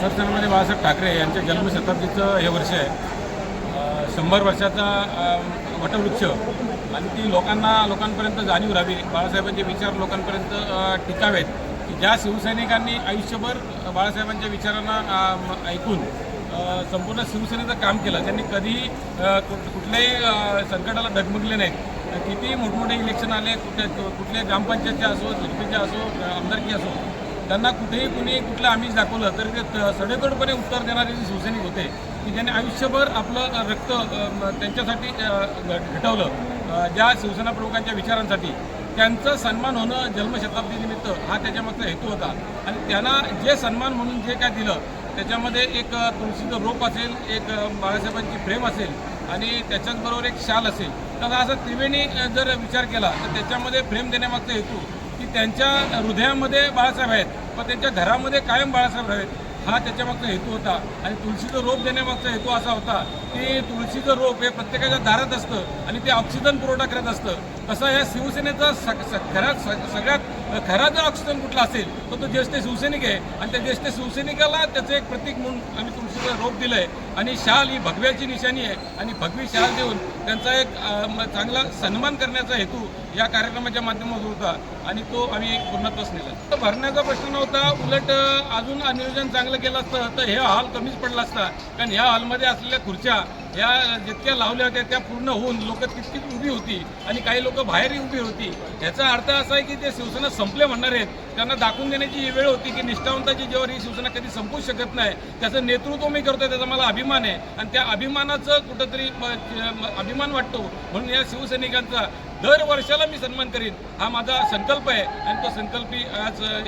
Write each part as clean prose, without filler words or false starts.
सरसेनापती बाळासाहेब ठाकरे यांच्या जन्मशताब्दीचं हे वर्ष आहे. 100 वर्षाचा वटवृक्ष आणि ती लोकांपर्यंत जाणीव राहावी, बाळासाहेबांचे विचार लोकांपर्यंत टिकावेत, की ज्या शिवसैनिकांनी आयुष्यभर बाळासाहेबांच्या विचारांना ऐकून संपूर्ण शिवसेनेचं काम केलं, त्यांनी कधीही कुठल्याही संकटाला डगमगले नाहीत. किती मोठमोठे इलेक्शन आले, कुठल्या ग्रामपंचायतचे असो, झडपीचे असो, आमदारकी असो, त्यांना कुठेही कुणी कुठलं आमिष दाखवलं तरी ते सडेतोडपणे उत्तर देणारे जे शिवसैनिक होते की ज्यांनी आयुष्यभर आपलं रक्त त्यांच्यासाठी घटवलं, ज्या शिवसेना प्रमुखांच्या विचारांसाठी, त्यांचं सन्मान होणं जन्मशताब्दीनिमित्त हा त्याच्यामागचा हेतू होता. आणि त्यांना जे सन्मान म्हणून जे काय दिलं त्याच्यामध्ये एक तुळशीचं रोप असेल, एक बाळासाहेबांची प्रेम असेल आणि त्याच्याचबरोबर एक शाल असेल. तर असा त्रिवेणी जर विचार केला तर त्याच्यामध्ये प्रेम देण्यामागचा हेतू की त्यांच्या हृदयामध्ये बाळासाहेब आहेत, पण त्यांच्या घरामध्ये कायम बाळासाहेब आहेत, हा त्याच्यामागचा हेतू होता. आणि तुळशीचं रोप देण्यामागचा हेतू असा होता की तुळशीचं रोप हे प्रत्येकाच्या दारात असतं आणि ते ऑक्सिजन पुरवठा करत असतं. तसं या शिवसेनेचा सगळ्यात खरा जर ऑक्सिजन कुठला असेल तर तो ज्येष्ठ शिवसैनिक आहे. आणि त्या ज्येष्ठ शिवसैनिकाला त्याचं एक प्रतीक म्हणून आम्ही तुळशीचं रोप दिलं आहे. आणि शाल ही भगव्याची निशाणी आहे आणि भगवी शाल देऊन त्यांचा एक चांगला सन्मान करण्याचा हेतू या कार्यक्रमाच्या माध्यमातून होता आणि तो आम्ही पूर्णत्वास नेला. भरण्याचा प्रश्न नव्हता, उलट अजून नियोजन चांगलं केलं असतं तर हे हॉल कमीच पडला असता. कारण ह्या हॉलमध्ये असलेल्या खुर्च्या या जितक्या लावल्या होत्या त्या पूर्ण होऊन लोक तितकीच उभी होती आणि काही लोक बाहेरही उभी होती. याचा अर्थ असा आहे की ते शिवसेना संपले म्हणणार आहेत, त्यांना दाखवून देण्याची ही वेळ होती की निष्ठावंताची जेव्हा ही शिवसेना कधी संपू शकत नाही, त्याचं नेतृत्व मी करतोय, त्याचा मला अभिमान आहे. आणि त्या अभिमानाचं कुठंतरी अभिमान वाटतो म्हणून या शिवसैनिकांचा दर वर्षाला मी सन्मान करीन, हा माझा संकल्प आहे. आणि तो संकल्पी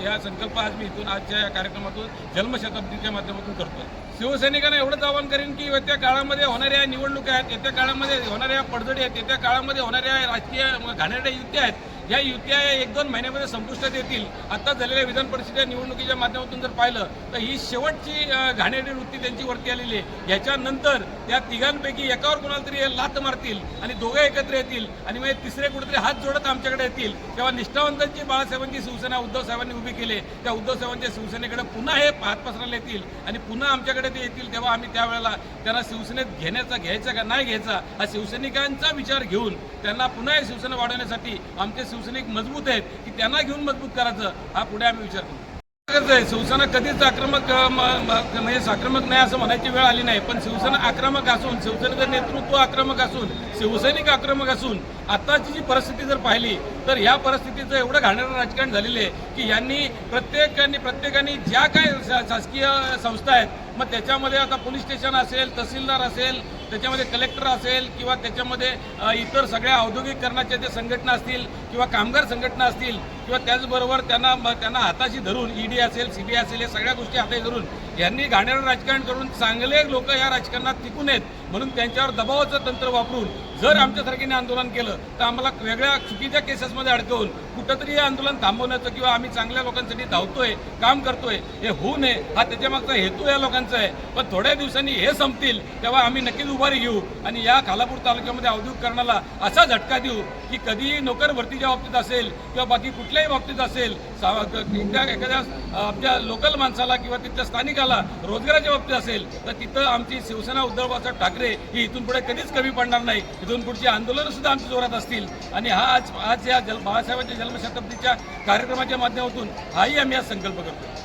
ह्या संकल्प आज मी इथून आजच्या या कार्यक्रमातून जन्मशताब्दीच्या माध्यमातून करतो. शिवसैनिकांना एवढंच आवाहन करीन की येत्या काळामध्ये होणाऱ्या निवडणुका आहेत, येत्या काळामध्ये होणाऱ्या पडझडी आहेत, येत्या काळामध्ये होणाऱ्या राजकीय घाणेरड्या युत्या आहेत, या युत्या 1-2 महिन्यामध्ये संपुष्टात येतील. आता झालेल्या विधान परिषदेच्या निवडणुकीच्या माध्यमातून जर पाहिलं तर ही शेवटची घाणेरडी वृत्ती त्यांची वरती आलेली आहे. याच्यानंतर त्या तिघांपैकी एकावर कोणाला तरी लात मारतील आणि दोघं एकत्र येतील आणि मग तिसरे कुठेतरी हात जोडत आमच्याकडे येतील. तेव्हा निष्ठावंतांची बाळासाहेबांची शिवसेना उद्धव साहेबांनी उभी केली, त्या उद्धव साहेबांच्या शिवसेनेकडे पुन्हा हे हात पसरायला येतील आणि पुन्हा आमच्याकडे ते येतील. तेव्हा आम्ही त्यावेळेला त्यांना शिवसेनेत घ्यायचा का नाही घ्यायचा हा शिवसैनिकांचा विचार घेऊन त्यांना पुन्हा हे शिवसेना वाढवण्यासाठी आमचे शिवसैनिक मजबूत आहेत की त्यांना घेऊन मजबूत करायचं, हा पुढे आम्ही विचार करू. शिवसेना कधीच आक्रमक म्हणजे आक्रमक नाही असं म्हणायची वेळ आली नाही, पण शिवसेना आक्रमक असून, शिवसेनेचं नेतृत्व आक्रमक असून, शिवसैनिक आक्रमक असून आताची जी परिस्थिती जर पाहिली तर ह्या परिस्थितीचं एवढं घाणेरडं राजकारण झालेलं आहे की यांनी प्रत्येकाने ज्या काय शासकीय संस्था आहेत, मग त्याच्यामध्ये आता पोलीस स्टेशन असेल, तहसीलदार असेल, त्याच्यामध्ये कलेक्टर असेल किंवा त्याच्यामध्ये इतर सगळ्या औद्योगिकरणाच्या ज्या संघटना असतील किंवा कामगार संघटना असतील किंवा त्याचबरोबर त्यांना हाताशी धरून ईडी असेल, सीबीआय असेल, या सगळ्या गोष्टी हाताशी धरून यांनी घाणेरडं राजकारण करून चांगले लोक या राजकारणात टिकून आहेत. म्हणून त्यांच्यावर दबावाचं तंत्र वापरून जर आमच्यासारखीने आंदोलन केलं तर आम्हाला वेगळ्या चुकीच्या केसेसमध्ये अडकवून कुठंतरी हे आंदोलन थांबवण्याचं किंवा आम्ही चांगल्या लोकांसाठी धावतोय, काम करतोय, हे होऊ नये हा त्याच्यामागचा हेतू या लोकांचा आहे. पण थोड्या दिवसांनी हे संपतील तेव्हा आम्ही नक्कीच उभारी घेऊ आणि या खालापूर तालुक्यामध्ये औद्योगिकरणाला असा झटका देऊ की कधीही नोकर भरतीच्या बाबतीत असेल किंवा बाकी कुठल्याही बाबतीत असेल, एखाद्या आमच्या लोकल माणसाला किंवा तिथल्या स्थानिकाला रोजगाराच्या बाबतीत असेल तर तिथं आमची शिवसेना उद्धव बाळासाहेब ठाकरे ही इथून पुढे कधीच कमी पडणार नाही. इथून पुढची आंदोलनं सुद्धा आमच्या जोरात असतील आणि हा आज या बाळासाहेबांच्या जन्मशताब्दीच्या कार्यक्रमाच्या माध्यमातून हाही आम्ही आज संकल्प करतो.